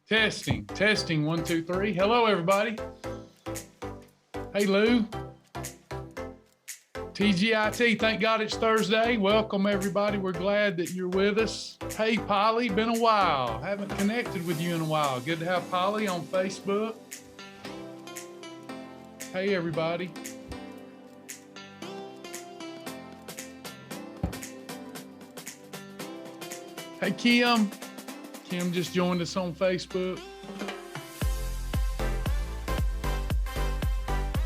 Testing, 1, 2, 3. Hello, everybody. Hey, Lou. TGIT, thank God it's Thursday. Welcome, everybody. We're glad that you're with us. Hey, Polly, been a while. Haven't connected with you in a while. Good to have Polly on Facebook. Hey, everybody. Hey, Kim. Kim just joined us on Facebook.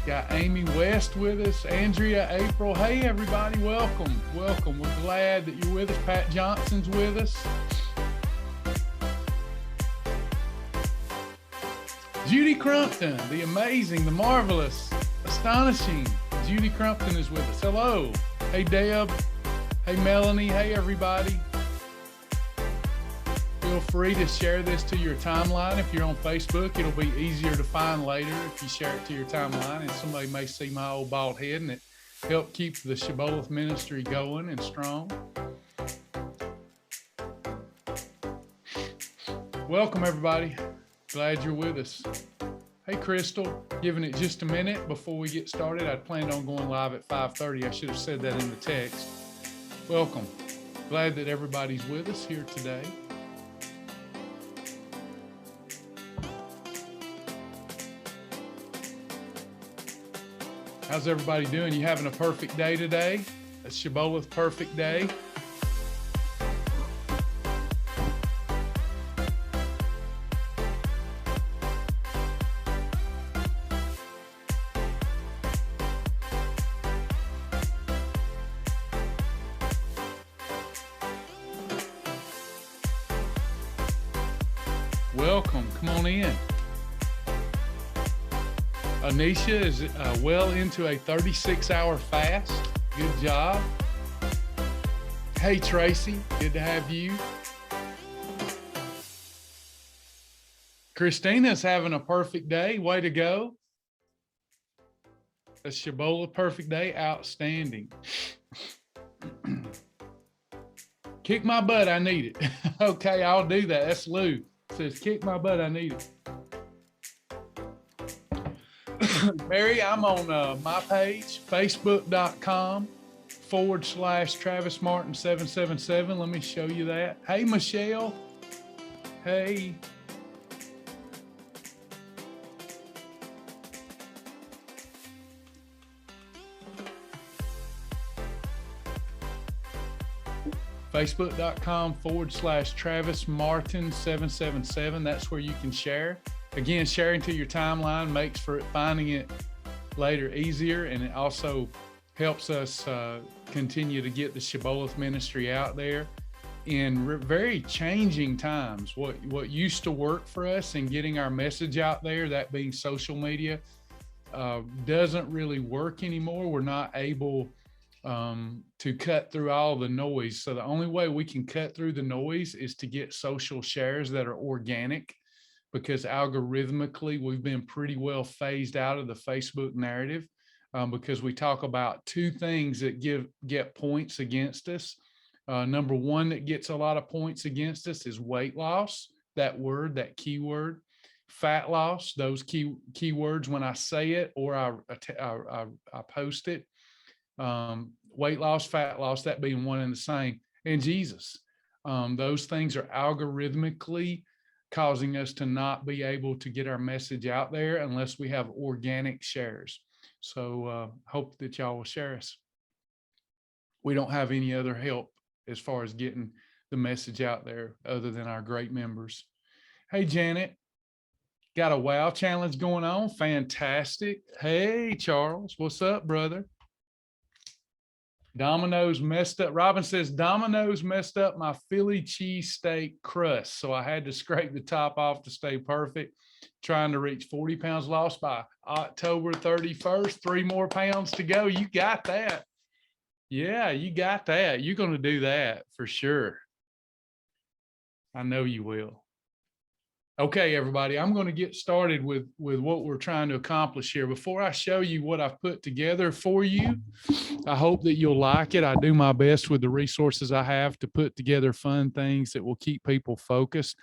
Got Amy West with us, Andrea, April. Hey, everybody, welcome. Welcome. We're glad that you're with us. Pat Johnson's with us. Judy Crumpton, the amazing, the marvelous, astonishing Judy Crumpton is with us. Hello. Hey, Deb. Hey, Melanie. Hey, everybody. Feel free to share this to your timeline. If you're on Facebook, it'll be easier to find later if you share it to your timeline, and somebody may see my old bald head, and it helped keep the Shibboleth ministry going and strong. Welcome, everybody. Glad you're with us. Hey, Crystal, giving it just a minute before we get started. I'd planned on going live at 5:30. I should have said that in the text. Welcome. Glad that everybody's with us here today. How's everybody doing? You having a perfect day today? A Shibboleth perfect day? Welcome, come on in. Anisha is well into a 36-hour fast. Good job. Hey, Tracy, good to have you. Christina's having a perfect day. Way to go. A Shibboleth perfect day. Outstanding. Kick my butt, I need it. Okay, I'll do that. That's Lou. Says, kick my butt, I need it. Mary, I'm on my page, facebook.com/Travis Martin 777. Let me show you that. Hey, Michelle. Hey. Facebook.com/Travis Martin 777. That's where you can share. Again, sharing to your timeline makes for finding it later easier, and it also helps us continue to get the Shibboleth ministry out there in very changing times. What used to work for us in getting our message out there, that being social media, doesn't really work anymore. We're not able to cut through all the noise. So the only way we can cut through the noise is to get social shares that are organic, because algorithmically we've been pretty well phased out of the Facebook narrative, because we talk about two things that get points against us. Number one that gets a lot of points against us is weight loss, that word, that keyword. Fat loss, those keywords when I say it or I post it. Weight loss, fat loss, that being one and the same. And Jesus, those things are algorithmically causing us to not be able to get our message out there unless we have organic shares. So hope that y'all will share us. We don't have any other help as far as getting the message out there other than our great members. Hey, Janet, got a WOW challenge going on. Fantastic. Hey, Charles, what's up, brother? Domino's messed up. Robin says, Domino's messed up my Philly cheesesteak crust, so I had to scrape the top off to stay perfect. Trying to reach 40 pounds lost by October 31st. 3 more pounds to go. You got that. Yeah, you got that. You're going to do that for sure. I know you will. Okay, everybody, I'm going to get started with what we're trying to accomplish here. Before I show you what I've put together for you, I hope that you'll like it. I do my best with the resources I have to put together fun things that will keep people focused.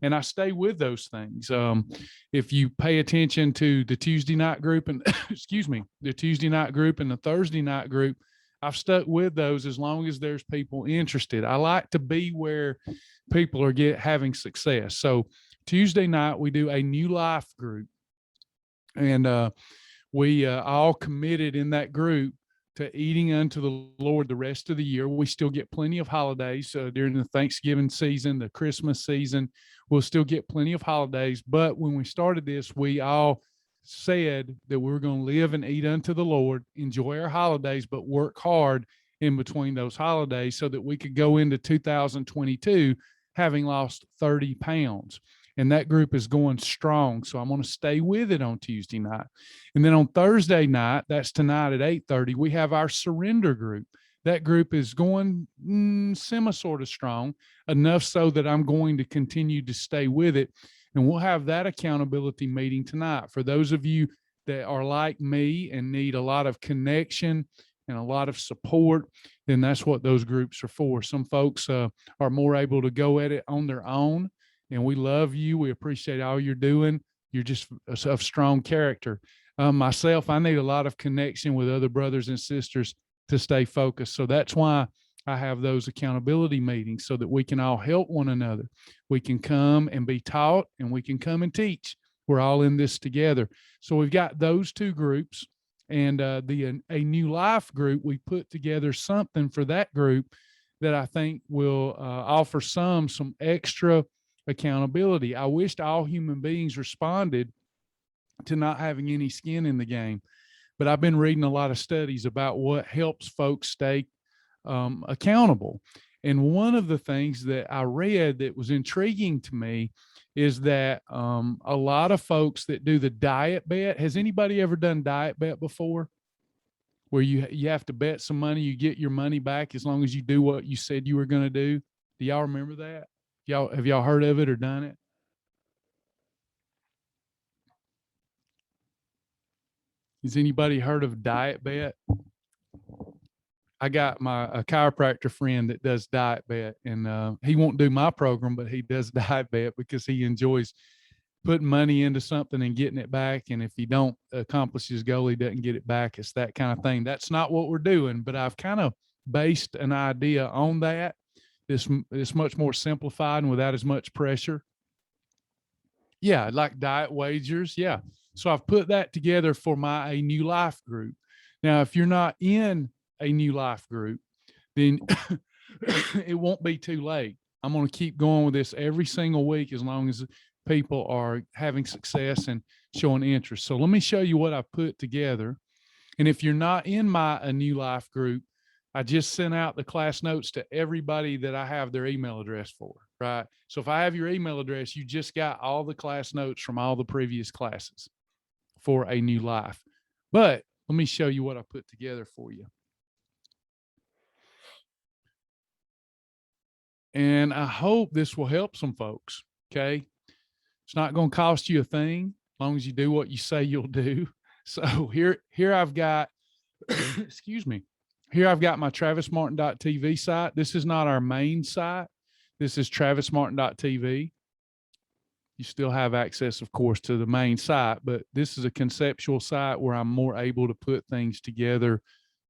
And I stay with those things. If you pay attention to the Tuesday night group and excuse me, the Tuesday night group and the Thursday night group, I've stuck with those as long as there's people interested. I like to be where people are having success. So Tuesday night, we do a new life group, and we all committed in that group to eating unto the Lord the rest of the year. We still get plenty of holidays during the Thanksgiving season, the Christmas season. We'll still get plenty of holidays. But when we started this, we all said that we were going to live and eat unto the Lord, enjoy our holidays, but work hard in between those holidays so that we could go into 2022 having lost 30 pounds. And that group is going strong. So I'm going to stay with it on Tuesday night. And then on Thursday night, that's tonight at 8:30, we have our surrender group. That group is going sort of strong, enough so that I'm going to continue to stay with it. And we'll have that accountability meeting tonight. For those of you that are like me and need a lot of connection and a lot of support, then that's what those groups are for. Some folks are more able to go at it on their own. And we love you. We appreciate all you're doing. You're just of strong character. Myself, I need a lot of connection with other brothers and sisters to stay focused. So that's why I have those accountability meetings so that we can all help one another. We can come and be taught, and we can come and teach. We're all in this together. So we've got those two groups, and a new life group. We put together something for that group that I think will offer some extra accountability. I wished all human beings responded to not having any skin in the game, but I've been reading a lot of studies about what helps folks stay accountable. And one of the things that I read that was intriguing to me is that a lot of folks that do the diet bet. Has anybody ever done diet bet before? Where you have to bet some money, you get your money back as long as you do what you said you were going to do. Do y'all remember that? Have y'all heard of it or done it? Has anybody heard of diet bet? I got a chiropractor friend that does diet bet, and he won't do my program, but he does diet bet because he enjoys putting money into something and getting it back. And if he don't accomplish his goal, he doesn't get it back. It's that kind of thing. That's not what we're doing, but I've kind of based an idea on that. It's much more simplified and without as much pressure. Yeah, like diet wagers. Yeah. So I've put that together for a new life group. Now, if you're not in a new life group, then it won't be too late. I'm going to keep going with this every single week as long as people are having success and showing interest. So let me show you what I put together. And if you're not in a new life group, I just sent out the class notes to everybody that I have their email address for, right? So if I have your email address, you just got all the class notes from all the previous classes for a new life. But let me show you what I put together for you. And I hope this will help some folks, okay? It's not going to cost you a thing as long as you do what you say you'll do. So here I've got, excuse me, here I've got my travismartin.tv site. This is not our main site. This is travismartin.tv. You still have access, of course, to the main site, but this is a conceptual site where I'm more able to put things together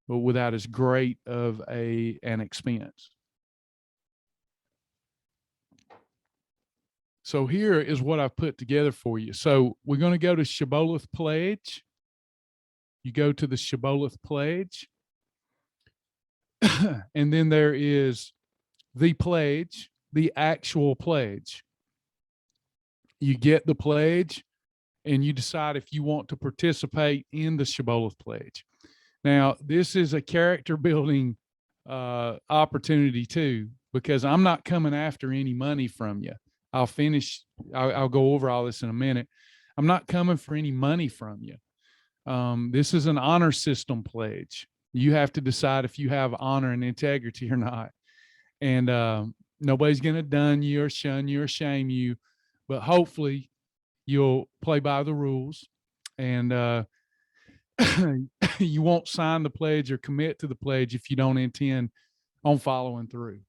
without as great of an expense. So here is what I've put together for you. So we're going to go to Shebolf Pledge. You go to the Shebolf Pledge. And then there is the pledge, the actual pledge. You get the pledge and you decide if you want to participate in the Shebolf Pledge. Now, this is a character building opportunity too, because I'm not coming after any money from you. I'll go over all this in a minute. I'm not coming for any money from you. This is an honor system pledge. You have to decide if you have honor and integrity or not. And nobody's going to dun you or shun you or shame you. but hopefully you'll play by the rules and you won't sign the pledge or commit to the pledge if you don't intend on following through.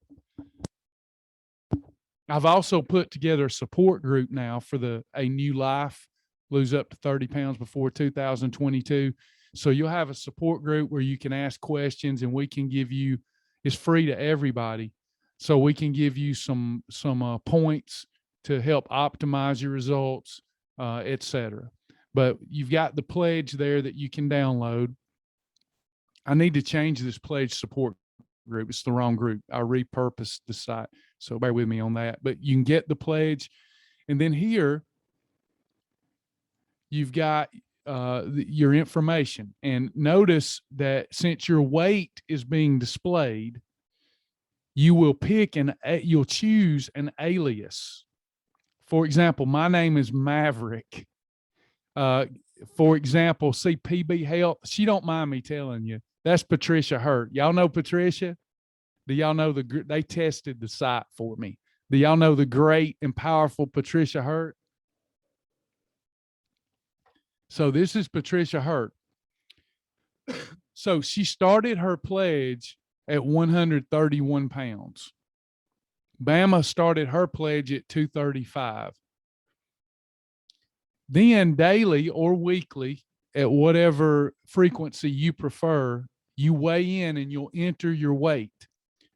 I've also put together a support group now for a new life, lose up to 30 pounds before 2022. So you'll have a support group where you can ask questions and we can give you, it's free to everybody. So we can give you some points to help optimize your results, et cetera. But you've got the pledge there that you can download. I need to change this pledge support group. It's the wrong group. I repurposed the site. So bear with me on that. But you can get the pledge. And then here, you've got your information. And notice that since your weight is being displayed, you will you'll choose an alias. For example, my name is Maverick. For example, see PB Health. She don't mind me telling you. That's Patricia Hurt. Y'all know Patricia? Do y'all know they tested the site for me? Do y'all know the great and powerful Patricia Hurt? So this is Patricia Hurt. So she started her pledge at 131 pounds. Bama started her pledge at 235. Then daily or weekly, at whatever frequency you prefer, you weigh in and you'll enter your weight.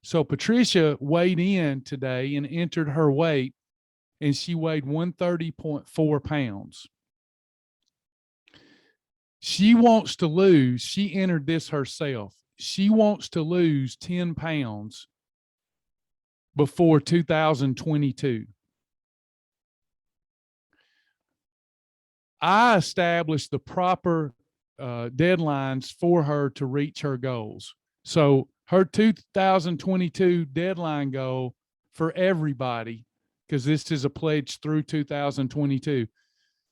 So Patricia weighed in today and entered her weight, and she weighed 130.4 pounds. She wants to lose, she entered this herself. She wants to lose 10 pounds before 2022. I established the proper deadlines for her to reach her goals. So her 2022 deadline goal for everybody, because this is a pledge through 2022,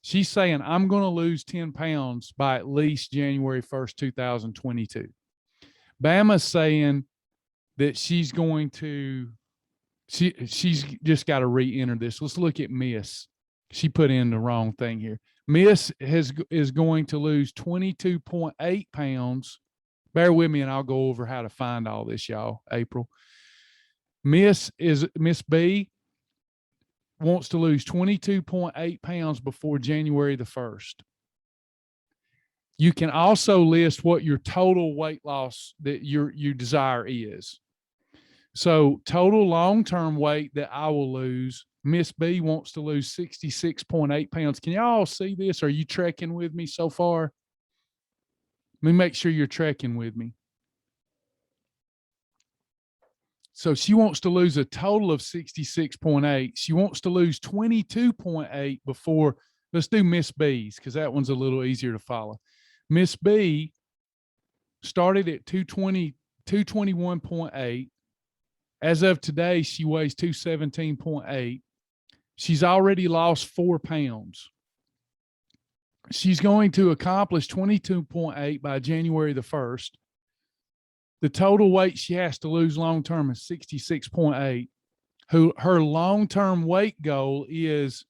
she's saying, I'm going to lose 10 pounds by at least January 1st, 2022. Bama's saying that she's going to, she's just got to re-enter this. Let's look at Miss. She put in the wrong thing here. Miss is going to lose 22.8 pounds. Bear with me and I'll go over how to find all this, y'all, April. Miss B wants to lose 22.8 pounds before January the 1st. You can also list what your total weight loss that you desire is. So total long-term weight that I will lose, Miss B wants to lose 66.8 pounds. Can y'all see this? Are you trekking with me so far? Let me make sure you're trekking with me. So she wants to lose a total of 66.8. She wants to lose 22.8 before, let's do Miss B's because that one's a little easier to follow. Miss B started at 221.8. As of today, she weighs 217.8. She's already lost 4 pounds. She's going to accomplish 22.8 by January the 1st. The total weight she has to lose long-term is 66.8. Her long-term weight goal is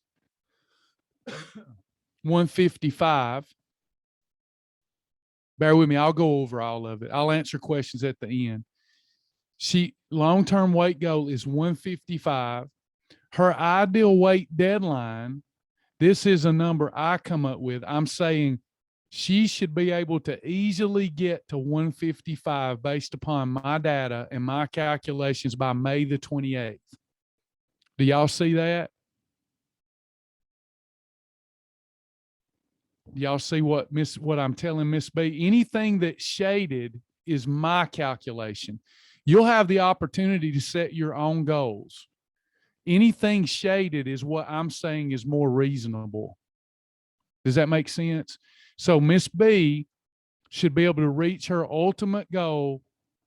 155. Bear with me. I'll go over all of it. I'll answer questions at the end. Long-term weight goal is 155. Her ideal weight deadline, this is a number I come up with. I'm saying she should be able to easily get to 155 based upon my data and my calculations by May the 28th. Do y'all see that? Do y'all see what I'm telling Miss B? Anything that's shaded is my calculation. You'll have the opportunity to set your own goals. Anything shaded is what I'm saying is more reasonable. Does that make sense? So Miss B should be able to reach her ultimate goal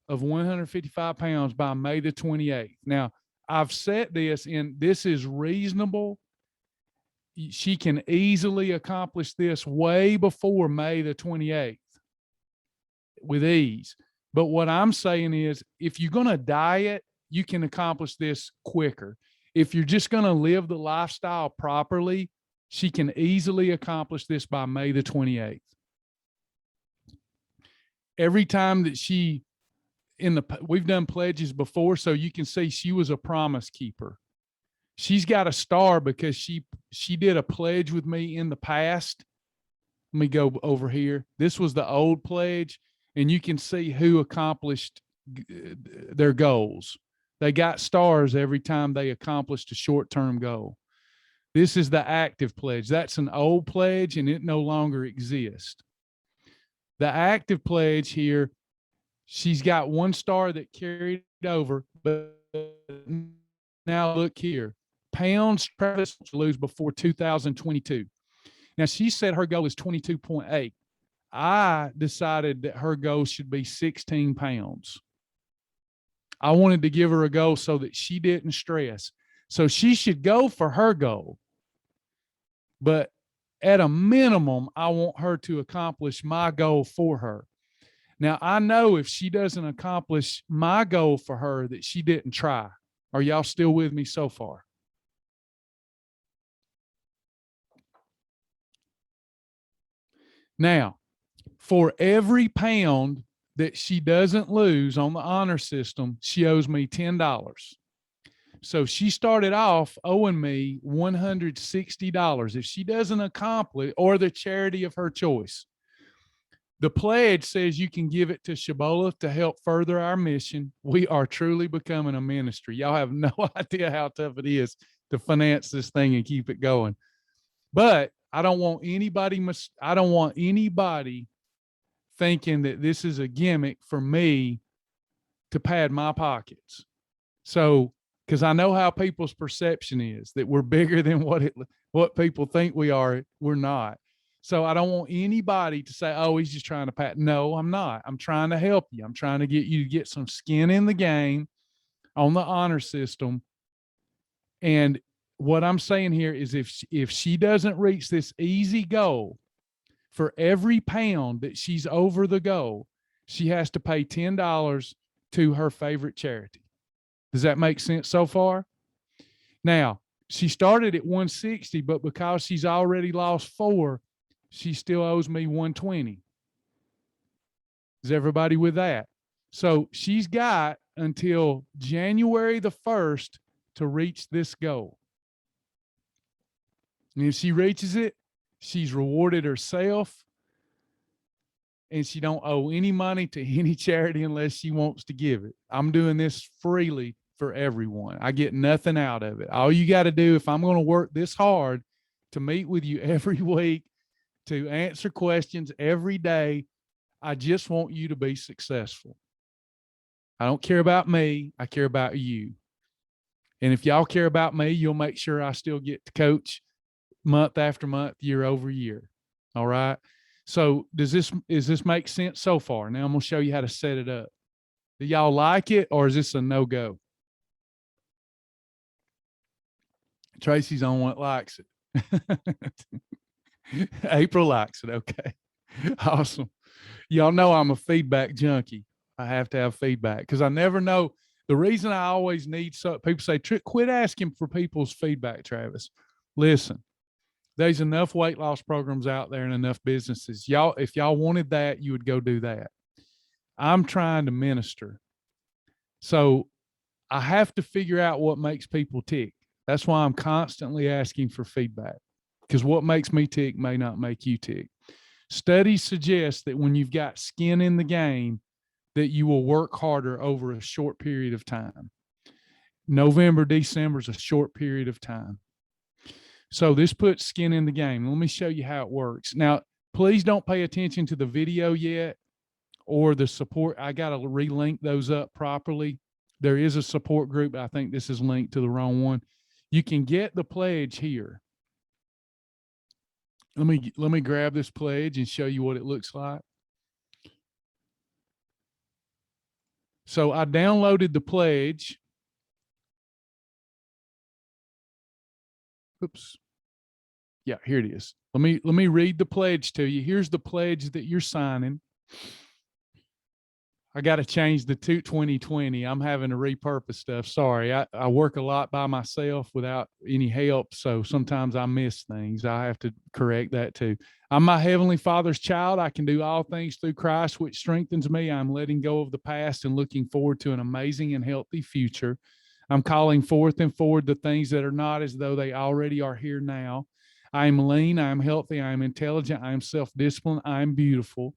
of 155 pounds by May the 28th. Now, I've set this in, this is reasonable. She can easily accomplish this way before May the 28th with ease. But what I'm saying is, if you're going to diet, you can accomplish this quicker. If you're just going to live the lifestyle properly, she can easily accomplish this by May the 28th. Every time that we've done pledges before, so you can see she was a promise keeper. She's got a star because she did a pledge with me in the past. Let me go over here. This was the old pledge, and you can see who accomplished their goals. They got stars every time they accomplished a short-term goal. This is the active pledge. That's an old pledge, and it no longer exists. The active pledge here, she's got one star that carried over, but now look here. Pounds Travis to lose before 2022. Now, she said her goal is 22.8. I decided that her goal should be 16 pounds. I wanted to give her a goal so that she didn't stress. So she should go for her goal. But at a minimum, I want her to accomplish my goal for her. Now, I know if she doesn't accomplish my goal for her, that she didn't try. Are y'all still with me so far? Now, for every pound that she doesn't lose on the honor system, she owes me $10. So she started off owing me $160 if she doesn't accomplish, or the charity of her choice. The pledge says you can give it to Shibboleth to help further our mission. We are truly becoming a ministry. Y'all have no idea how tough it is to finance this thing and keep it going. But I don't want anybody thinking that this is a gimmick for me to pad my pockets. So, because I know how people's perception is that we're bigger than what people think we are. We're not. So I don't want anybody to say, oh, he's just trying to pat. No, I'm not. I'm trying to help you. I'm trying to get you to get some skin in the game on the honor system. And what I'm saying here is if she doesn't reach this easy goal, for every pound that she's over the goal, she has to pay $10 to her favorite charity. Does that make sense so far? Now, she started at 160, but because she's already lost 4, she still owes me 120. Is everybody with that? So she's got until January the 1st to reach this goal. And if she reaches it, she's rewarded herself, and she don't owe any money to any charity unless she wants to give it. I'm doing this freely for everyone. I get nothing out of it. All you got to do, if I'm going to work this hard to meet with you every week, to answer questions every day, I just want you to be successful. I don't care about me. I care about you. And if y'all care about me, you'll make sure I still get to coach month after month, year over year. All right. So does this make sense so far? Now I'm going to show you how to set it up. Do y'all like it, or is this a no-go? Tracy's on one likes it. April likes it. Okay. Awesome. Y'all know I'm a feedback junkie. I have to have feedback because I never know. The reason I always need people say, quit asking for people's feedback, Travis. Listen, there's enough weight loss programs out there and enough businesses. If y'all wanted that, you would go do that. I'm trying to minister. So I have to figure out what makes people tick. That's why I'm constantly asking for feedback, because what makes me tick may not make you tick. Studies suggest that when you've got skin in the game, that you will work harder over a short period of time. November, December is a short period of time. So this puts skin in the game. Let me show you how it works. Now, please don't pay attention to the video yet or the support. I got to relink those up properly. There is a support group. I think this is linked to the wrong one. You can get the pledge here. Let me grab this pledge and show you what it looks like. So I downloaded the pledge. Oops. Yeah, here it is. Let me read the pledge to you. Here's the pledge that you're signing. I got to change the 2020. I'm having to repurpose stuff. Sorry. I work a lot by myself without any help. So sometimes I miss things. I have to correct that too. I'm my Heavenly Father's child. I can do all things through Christ, which strengthens me. I'm letting go of the past and looking forward to an amazing and healthy future. I'm calling forth and forward the things that are not as though they already are here now. I am lean. I am healthy. I am intelligent. I am self disciplined. I am beautiful.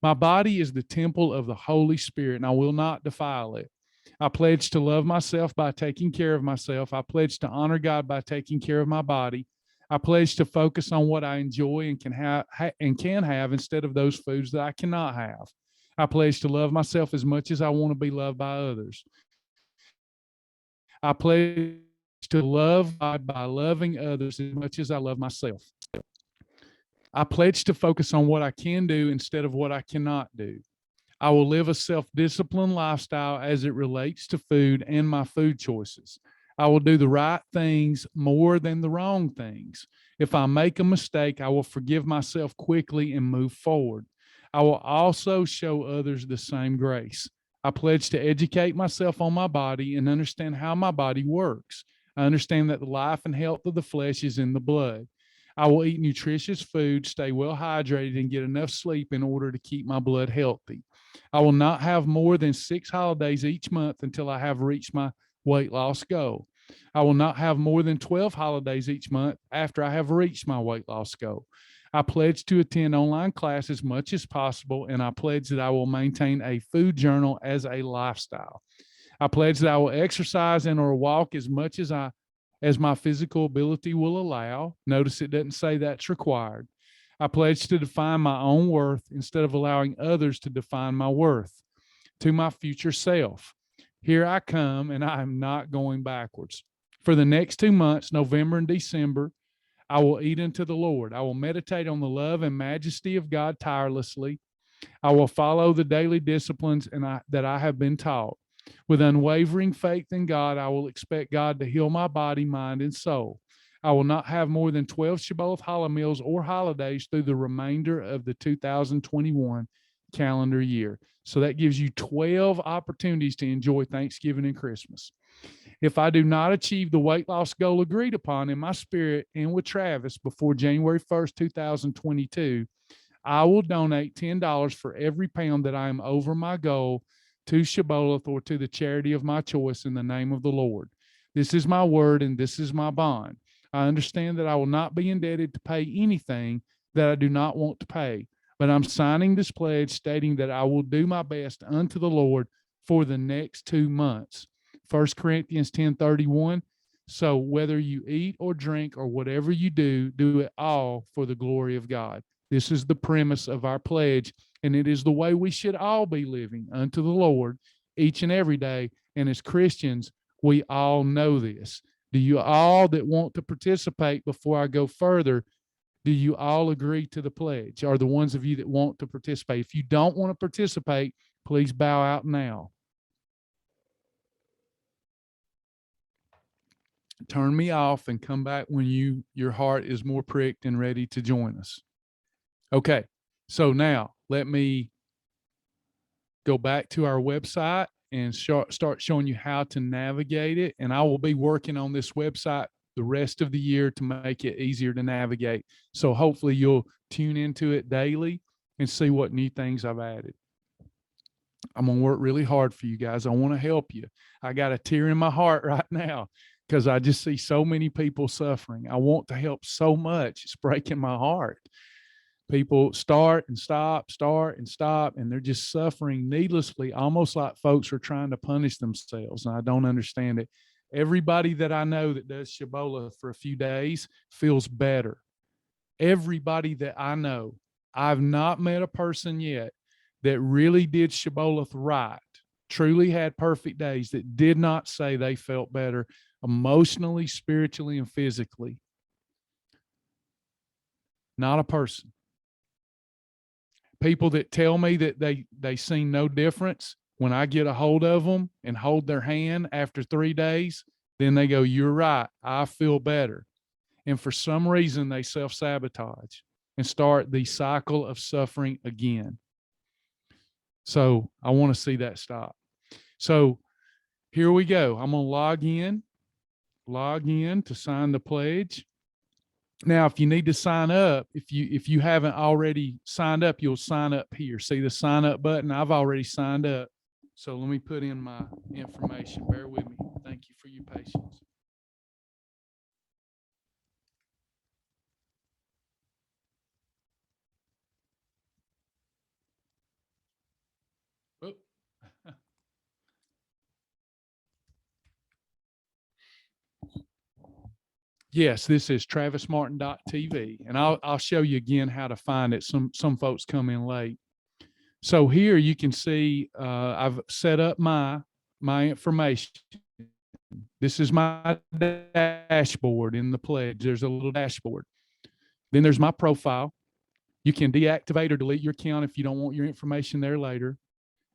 My body is the temple of the Holy Spirit, and I will not defile it. I pledge to love myself by taking care of myself. I pledge to honor God by taking care of my body. I pledge to focus on what I enjoy and can have instead of those foods that I cannot have. I pledge to love myself as much as I want to be loved by others. I pledge to love God by loving others as much as I love myself. I pledge to focus on what I can do instead of what I cannot do. I will live a self-disciplined lifestyle as it relates to food and my food choices. I will do the right things more than the wrong things. If I make a mistake, I will forgive myself quickly and move forward. I will also show others the same grace. I pledge to educate myself on my body and understand how my body works. I understand that the life and health of the flesh is in the blood. I will eat nutritious food, stay well hydrated, and get enough sleep in order to keep my blood healthy. I will not have more than 6 holidays each month until I have reached my weight loss goal. I will not have more than 12 holidays each month after I have reached my weight loss goal. I pledge to attend online class as much as possible, and I pledge that I will maintain a food journal as a lifestyle. I pledge that I will exercise and or walk as much as my physical ability will allow. Notice it doesn't say that's required. I pledge to define my own worth instead of allowing others to define my worth. To my future self, here I come and I am not going backwards. For the next 2 months, November and December, I will eat unto the Lord. I will meditate on the love and majesty of God tirelessly. I will follow the daily disciplines that I have been taught. With unwavering faith in God, I will expect God to heal my body, mind, and soul. I will not have more than 12 Shebolf challah meals or holidays through the remainder of the 2021 calendar year. So that gives you 12 opportunities to enjoy Thanksgiving and Christmas. If I do not achieve the weight loss goal agreed upon in my spirit and with Travis before January 1st, 2022, I will donate $10 for every pound that I am over my goal to Shibboleth or to the charity of my choice in the name of the Lord. This is my word and this is my bond. I understand that I will not be indebted to pay anything that I do not want to pay, but I'm signing this pledge stating that I will do my best unto the Lord for the next 2 months. 1 Corinthians 10:31. So whether you eat or drink or whatever you do it all for the glory of God. This is the premise of our pledge, and it is the way we should all be living unto the Lord each and every day. And as Christians, we all know this. Do you all that want to participate, before I go further, do you all agree to the pledge? Or the ones of you that want to participate? If you don't want to participate, please bow out now. Turn me off and come back when your heart is more pricked and ready to join us. Okay, so now let me go back to our website and start showing you how to navigate it. And I will be working on this website the rest of the year to make it easier to navigate. So hopefully you'll tune into it daily and see what new things I've added. I'm going to work really hard for you guys. I want to help you. I got a tear in my heart right now because I just see so many people suffering. I want to help so much. It's breaking my heart. People start and stop, and they're just suffering needlessly, almost like folks are trying to punish themselves. And I don't understand it. Everybody that I know that does Shibboleth for a few days feels better. Everybody that I know, I've not met a person yet that really did Shibboleth right, truly had perfect days, that did not say they felt better emotionally, spiritually, and physically. Not a person. People that tell me that they see no difference, when I get a hold of them and hold their hand after 3 days, then they go, "You're right, I feel better." And for some reason, they self-sabotage and start the cycle of suffering again. So I want to see that stop. So here we go. I'm going to log in to sign the pledge. Now, if you need to sign up, if you haven't already signed up, you'll sign up here. See the sign up button? I've already signed up. So let me put in my information. Bear with me. Thank you for your patience. Oh. Yes, this is travismartin.tv, and I'll show you again how to find it. Some folks come in late. So here you can see I've set up my information. This is my dashboard in the pledge. There's a little dashboard. Then there's my profile. You can deactivate or delete your account if you don't want your information there later.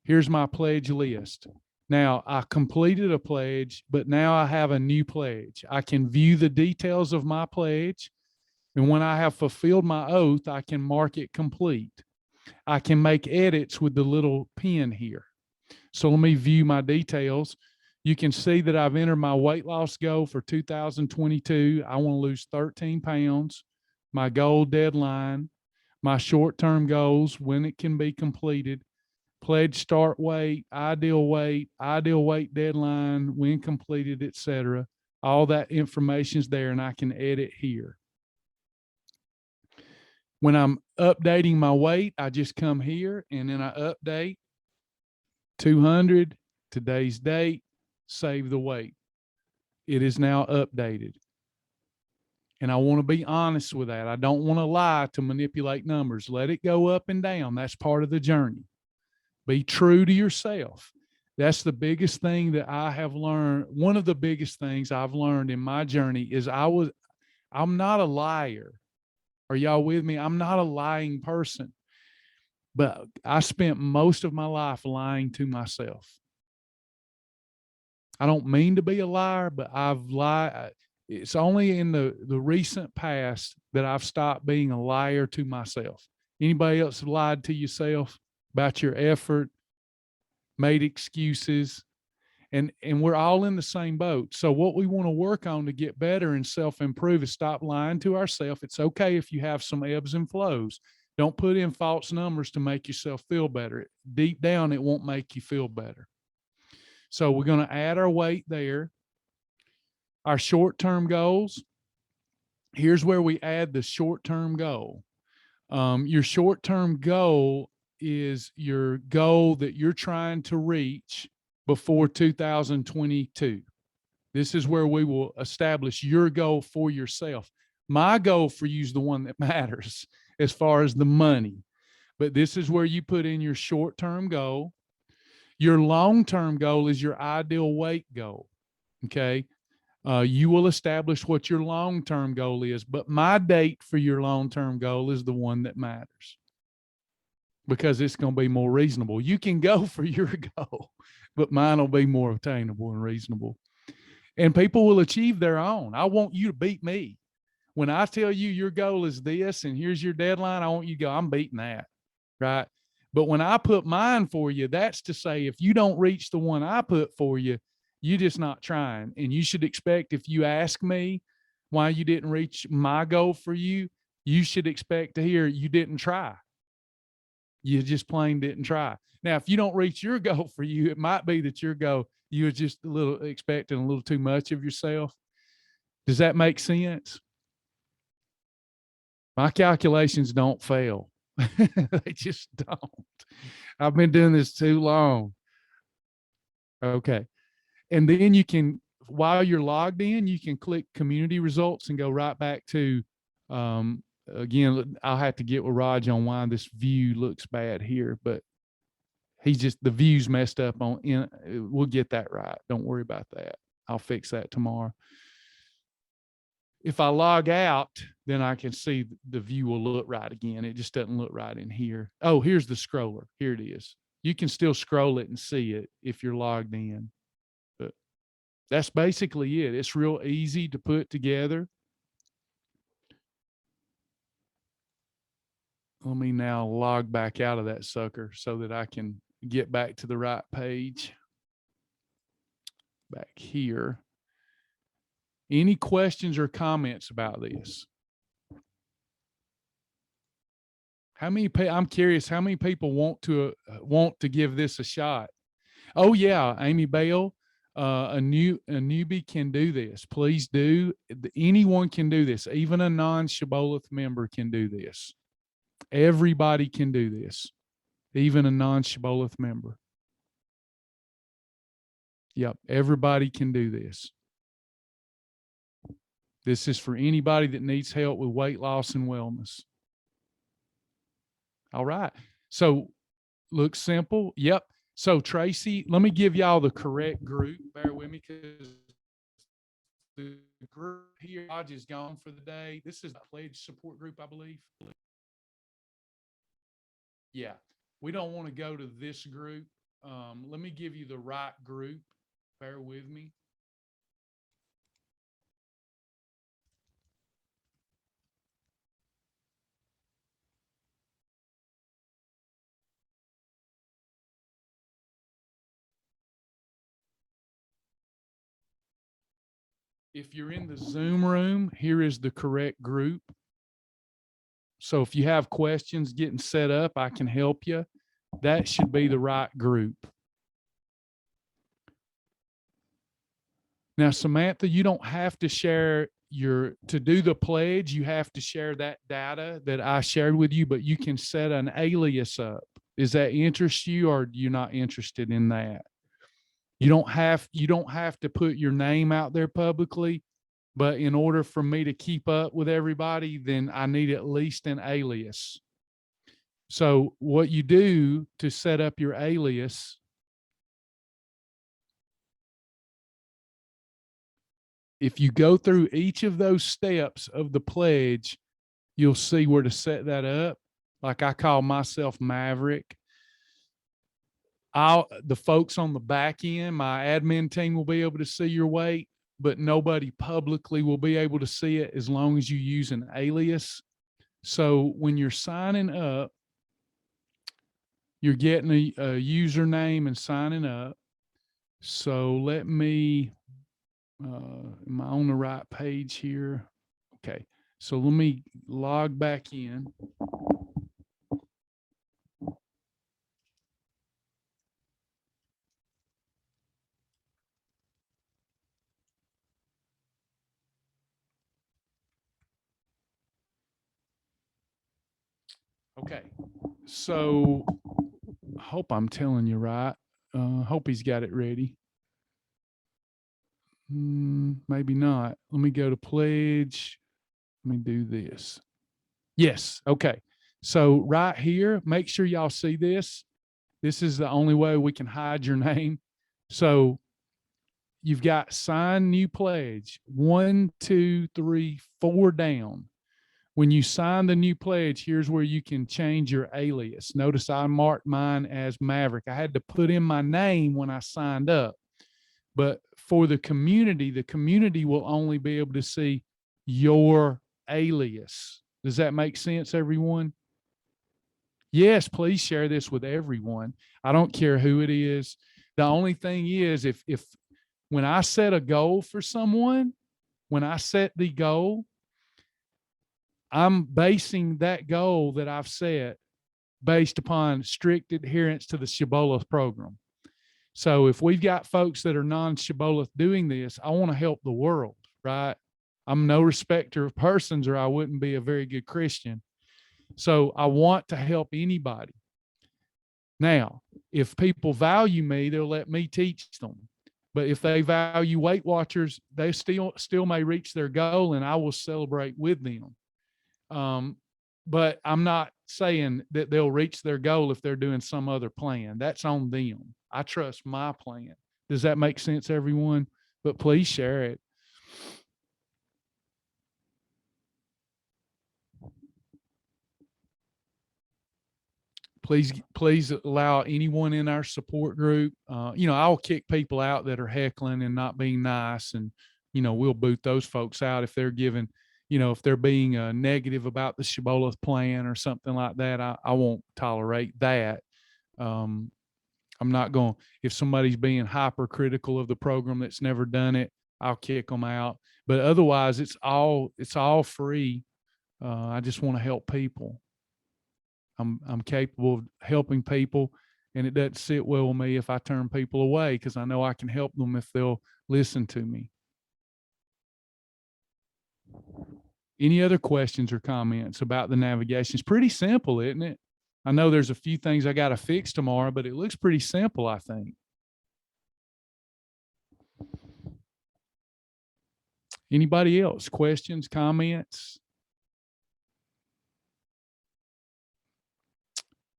Here's my pledge list. Now, I completed a pledge, but now I have a new pledge. I can view the details of my pledge, and when I have fulfilled my oath, I can mark it complete. I can make edits with the little pen here. So let me view my details. You can see that I've entered my weight loss goal for 2022. I want to lose 13 pounds, my goal deadline, my short-term goals, when it can be completed, pledge start weight, ideal weight deadline, when completed, etc. All that information is there, and I can edit here. When I'm updating my weight, I just come here and then I update 200, today's date, save the weight. It is now updated. And I want to be honest with that. I don't want to lie to manipulate numbers. Let it go up and down. That's part of the journey. Be true to yourself. That's the biggest thing that I have learned. One of the biggest things I've learned in my journey is I'm not a liar. Are y'all with me? I'm not a lying person. But I spent most of my life lying to myself. I don't mean to be a liar, but I've lied. It's only in the recent past that I've stopped being a liar to myself. Anybody else lied to yourself about your effort, made excuses, and we're all in the same boat. So what we want to work on to get better and self-improve is stop lying to ourselves. It's okay if you have some ebbs and flows. Don't put in false numbers to make yourself feel better. Deep down, it won't make you feel better. So we're going to add our weight there. Our short-term goals. Here's where we add the short-term goal. Your short-term goal is your goal that you're trying to reach before 2022. This is where we will establish your goal for yourself. My goal for you is the one that matters as far as the money. But this is where you put in your short-term goal. Your long-term goal is your ideal weight goal. Okay. You will establish what your long-term goal is, but my date for your long-term goal is the one that matters because it's going to be more reasonable. You can go for your goal, but mine will be more attainable and reasonable. And people will achieve their own. I want you to beat me. When I tell you your goal is this and here's your deadline, I want you to go, I'm beating that, right? But when I put mine for you, that's to say if you don't reach the one I put for you, you're just not trying. And you should expect, if you ask me why you didn't reach my goal for you, you should expect to hear you didn't try. You just plain didn't try. Now, if you don't reach your goal for you, it might be that your goal, you were just a little expecting a little too much of yourself. Does that make sense? My calculations don't fail. They just don't. I've been doing this too long. Okay. And then you can, while you're logged in, you can click community results and go right back to, again, I'll have to get with Raj on why this view looks bad here, but he's just, the view's messed up on, we'll get that right. Don't worry about that. I'll fix that tomorrow. If I log out, then I can see the view will look right again. It just doesn't look right in here. Oh, here's the scroller. Here it is. You can still scroll it and see it if you're logged in. But that's basically it. It's real easy to put together. Let me now log back out of that sucker so that I can get back to the right page. Back here. Any questions or comments about this? I'm curious, how many people want to give this a shot? Oh yeah, Amy Bale, a newbie can do this. Please do. Anyone can do this. Even a non-Shibboleth member can do this. Everybody can do this. Even a non-Shibboleth member. Yep, everybody can do this. This is for anybody that needs help with weight loss and wellness. All right. So looks simple. Yep. So Tracy, let me give y'all the correct group. Bear with me because the group here Hodge is gone for the day. This is the pledge support group, I believe. Yeah. We don't want to go to this group. Let me give you the right group. Bear with me. If you're in the Zoom room, here is the correct group. So if you have questions getting set up, I can help you. That should be the right group. Now, Samantha, you don't have to share to do the pledge, you have to share that data that I shared with you, but you can set an alias up. Does that interest you, or you're not interested in that? You don't have to put your name out there publicly, but in order for me to keep up with everybody, then I need at least an alias. So what you do to set up your alias, if you go through each of those steps of the pledge, you'll see where to set that up. Like I call myself Maverick. The folks on the back end, my admin team will be able to see your weight, but nobody publicly will be able to see it as long as you use an alias. So when you're signing up, you're getting a username and signing up. So let me, am I on the right page here? Okay. So let me log back in. Okay. So I hope I'm telling you right. Hope he's got it ready. Maybe not. Let me go to pledge. Let me do this. Yes. Okay. So right here, make sure y'all see this. This is the only way we can hide your name. So you've got sign new pledge, 1, 2, 3, 4 down. When you sign the new pledge, here's where you can change your alias. Notice I marked mine as Maverick. I had to put in my name when I signed up. But for the community will only be able to see your alias. Does that make sense, everyone? Yes, please share this with everyone. I don't care who it is. The only thing is, if when I set a goal for someone, when I set the goal, I'm basing that goal that I've set based upon strict adherence to the Shibboleth program. So if we've got folks that are non-Shibboleth doing this, I want to help the world, right? I'm no respecter of persons, or I wouldn't be a very good Christian. So I want to help anybody. Now, if people value me, they'll let me teach them. But if they value Weight Watchers, they still may reach their goal, and I will celebrate with them. But I'm not saying that they'll reach their goal if they're doing some other plan. That's on them. I trust my plan. Does that make sense, everyone? But please share it. Please allow anyone in our support group. I'll kick people out that are heckling and not being nice, and we'll boot those folks out if they're giving, if they're being negative about the Shibboleth plan or something like that. I won't tolerate that. I'm not going, if somebody's being hypercritical of the program that's never done it, I'll kick them out. But otherwise, it's all free. I just want to help people. I'm capable of helping people, and it doesn't sit well with me if I turn people away because I know I can help them if they'll listen to me. Any other questions or comments about the navigation? It's pretty simple, isn't it? I know there's a few things I got to fix tomorrow, but it looks pretty simple, I think. Anybody else? Questions, comments?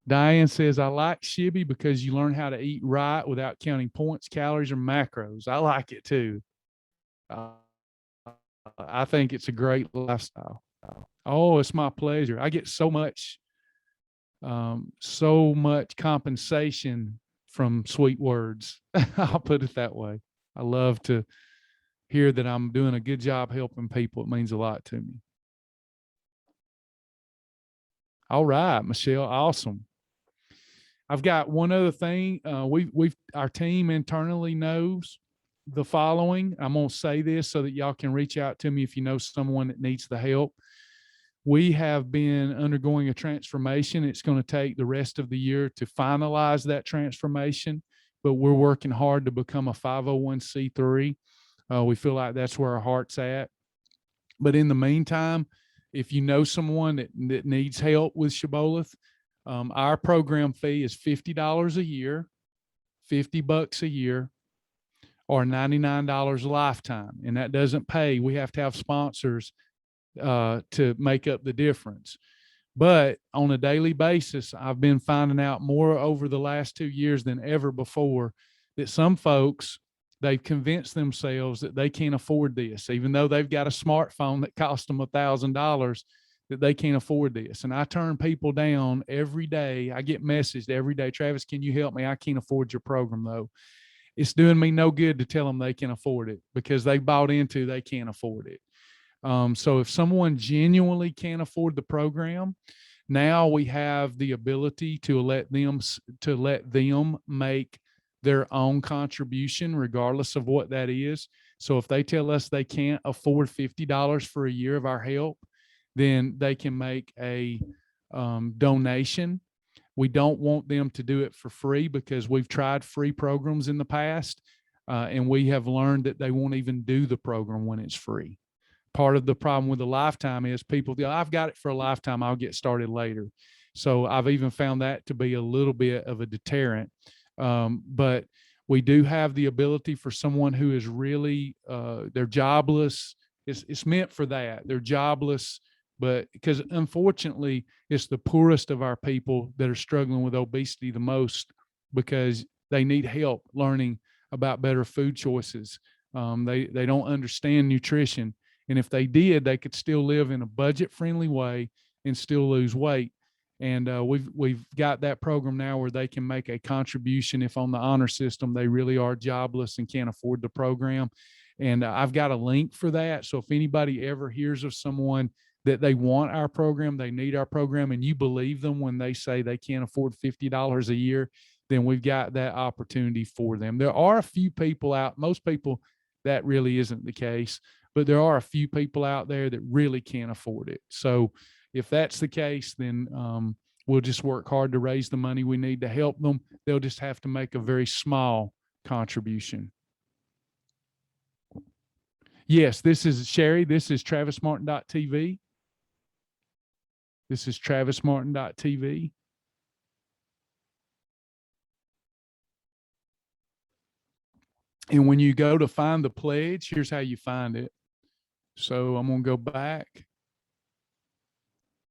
Diane says, I like Shibby because you learn how to eat right without counting points, calories, or macros. I like it too. Uh, I think it's a great lifestyle. Oh, it's my pleasure. I get so much compensation from sweet words. I'll put it that way. I love to hear that I'm doing a good job helping people. It means a lot to me. All right, Michelle. Awesome. I've got one other thing. Our team internally knows the following. I'm going to say this so that y'all can reach out to me if you know someone that needs the help. We have been undergoing a transformation. It's going to take the rest of the year to finalize that transformation, but we're working hard to become a 501c3. We feel like that's where our heart's at. But in the meantime, if you know someone that needs help with Shibboleth, our program fee is $50 a year, $50 a year, or $99 a lifetime. And that doesn't pay. We have to have sponsors to make up the difference. But on a daily basis, I've been finding out more over the last 2 years than ever before that some folks, they've convinced themselves that they can't afford this, even though they've got a smartphone that costs them $1,000, that they can't afford this. And I turn people down every day. I get messaged every day, Travis, can you help me? I can't afford your program though. It's doing me no good to tell them they can afford it because they bought into they can't afford it. So if someone genuinely can't afford the program, now we have the ability to let them make their own contribution, regardless of what that is. So if they tell us they can't afford $50 for a year of our help, then they can make a donation. We don't want them to do it for free because we've tried free programs in the past, and we have learned that they won't even do the program when it's free. Part of the problem with a lifetime is people go, I've got it for a lifetime, I'll get started later. So I've even found that to be a little bit of a deterrent. But we do have the ability for someone who is really, they're jobless. It's meant for that. They're jobless, but because unfortunately, it's the poorest of our people that are struggling with obesity the most because they need help learning about better food choices. They don't understand nutrition. And if they did, they could still live in a budget-friendly way and still lose weight. And we've got that program now where they can make a contribution if on the honor system they really are jobless and can't afford the program. And I've got a link for that. So if anybody ever hears of someone that they want our program, they need our program, and you believe them when they say they can't afford $50 a year, then we've got that opportunity for them. There are a few people out, most people that really isn't the case, but there are a few people out there that really can't afford it. So if that's the case, then we'll just work hard to raise the money we need to help them. They'll just have to make a very small contribution. Yes, this is Sherry. This is TravisMartin.tv. This is TravisMartin.tv. And when you go to find the pledge, here's how you find it. So I'm going to go back.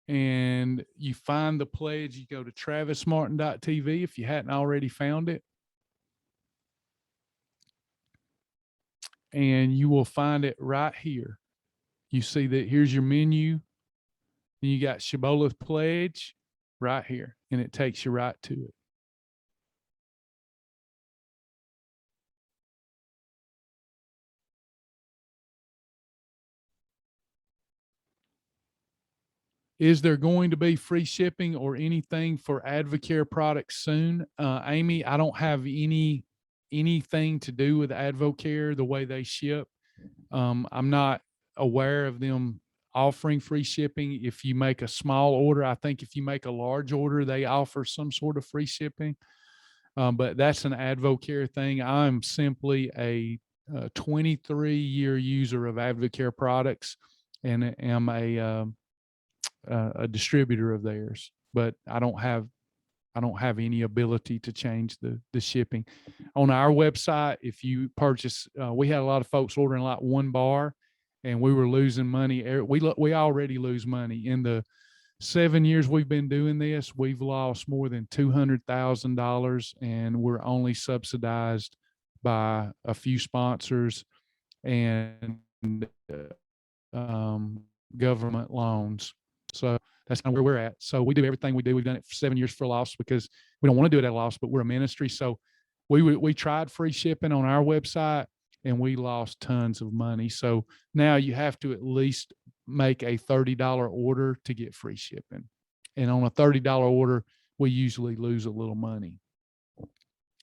And you find the pledge, you go to TravisMartin.tv if you hadn't already found it. And you will find it right here. You see that here's your menu. And you got Shebolf Pledge right here. And it takes you right to it. Is there going to be free shipping or anything for Advocare products soon? Amy, I don't have anything to do with Advocare, the way they ship. I'm not aware of them offering free shipping. If you make a small order, I think if you make a large order, they offer some sort of free shipping. But that's an Advocare thing. I'm simply a 23-year user of Advocare products and am a distributor of theirs, but I don't have any ability to change the shipping. On our website, if you purchase, we had a lot of folks ordering like one bar, and we were losing money. We already lose money. In the 7 years we've been doing this, we've lost more than $200,000, and we're only subsidized by a few sponsors and government loans. So that's kind of where we're at. So we do everything we do. We've done it for 7 years for a loss because we don't want to do it at a loss, but we're a ministry. So we tried free shipping on our website and we lost tons of money. So now you have to at least make a $30 order to get free shipping. And on a $30 order, we usually lose a little money.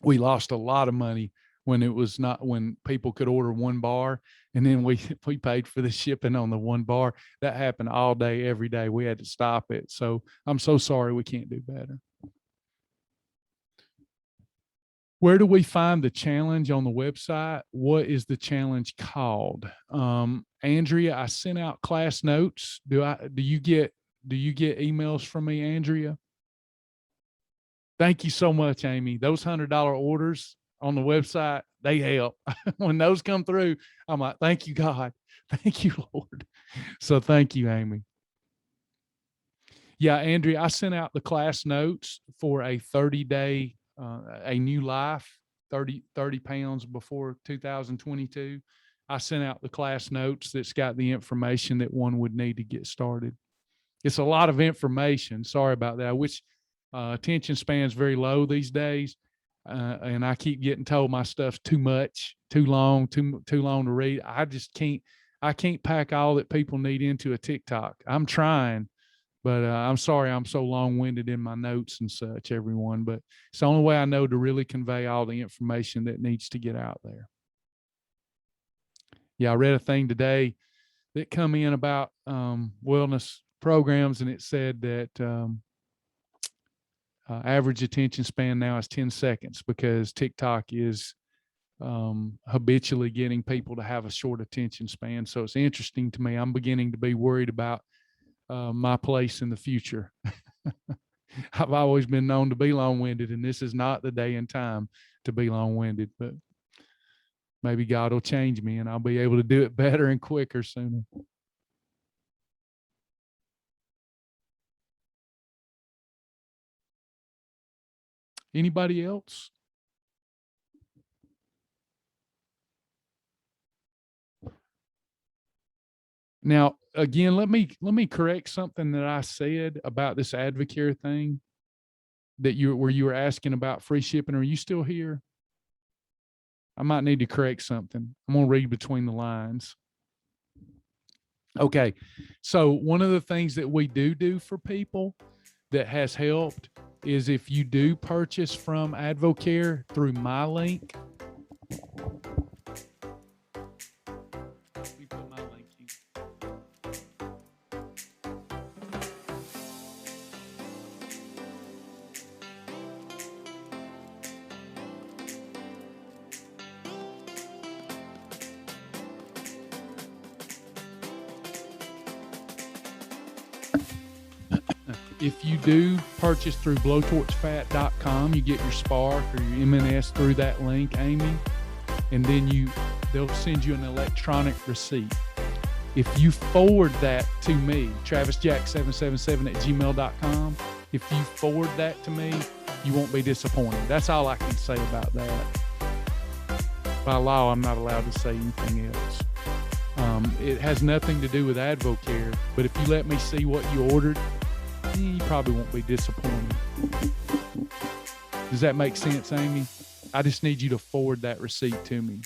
We lost a lot of money when people could order one bar, and then we paid for the shipping on the one bar. That happened all day, every day. We had to stop it. So I'm so sorry, we can't do better. Where do we find the challenge on the website? What is the challenge called? Andrea, I sent out class notes. Do you get emails from me, Andrea? Thank you so much, Amy. Those $100 orders on the website, they help. When those come through, I'm like, thank you, God. Thank you, Lord. So thank you, Amy. Yeah, Andrea, I sent out the class notes for a 30-day, a new life, 30 pounds before 2022. I sent out the class notes that's got the information that one would need to get started. It's a lot of information. Sorry about that. I wish attention span's very low these days. And I keep getting told my stuff's too much, too long to read. I can't pack all that people need into a TikTok. I'm trying, but I'm sorry I'm so long-winded in my notes and such, everyone. But it's the only way I know to really convey all the information that needs to get out there. Yeah, I read a thing today that come in about wellness programs, and it said that average attention span now is 10 seconds because TikTok is habitually getting people to have a short attention span. So it's interesting to me. I'm beginning to be worried about my place in the future. I've always been known to be long-winded, and this is not the day and time to be long-winded, but maybe God will change me and I'll be able to do it better and quicker sooner. Anybody else? Now, again, let me correct something that I said about this Advocare thing where you were asking about free shipping. Are you still here? I might need to correct something. I'm going to read between the lines. Okay. So one of the things that we do for people that has helped is if you do purchase from Advocare through my link. Let me put my link in. If you do purchase through blowtorchfat.com, you get your Spark or your M&S through that link, Amy, and then they'll send you an electronic receipt. If you forward that to me, travisjack777@gmail.com, if you forward that to me, you won't be disappointed. That's all I can say about that. By law, I'm not allowed to say anything else. It has nothing to do with Advocare, but if you let me see what you ordered, you probably won't be disappointed. Does that make sense, Amy? I just need you to forward that receipt to me.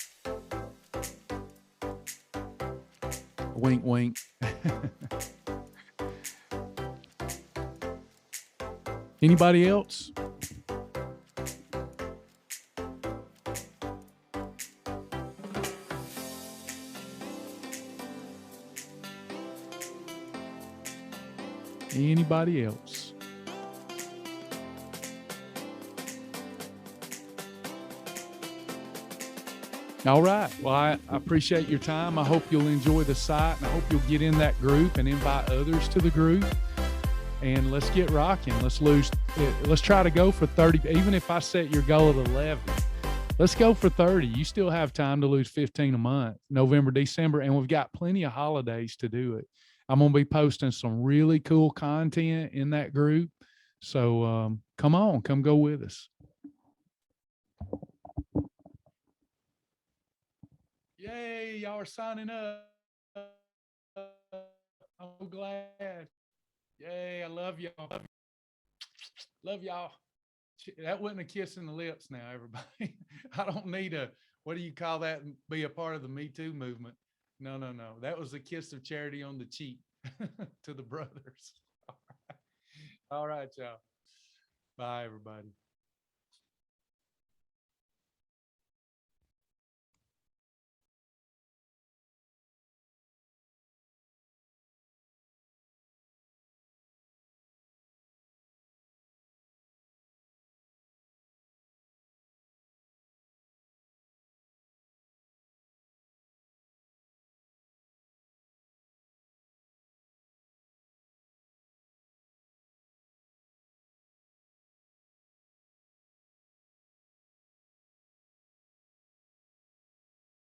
Wink, wink. Anybody else? Anybody else? All right. Well, I appreciate your time. I hope you'll enjoy the site, and I hope you'll get in that group and invite others to the group. And let's get rocking. Let's try to go for 30. Even if I set your goal at 11, let's go for 30. You still have time to lose 15 a month, November, December, and we've got plenty of holidays to do it. I'm going to be posting some really cool content in that group. So come on, come go with us. Yay, y'all are signing up. I'm glad. Yay, I love y'all. Love y'all. That wasn't a kiss in the lips now, everybody. I don't need what do you call that? Be a part of the Me Too movement. No, no, no. That was a kiss of charity on the cheek to the brothers. All right, y'all. Bye, everybody.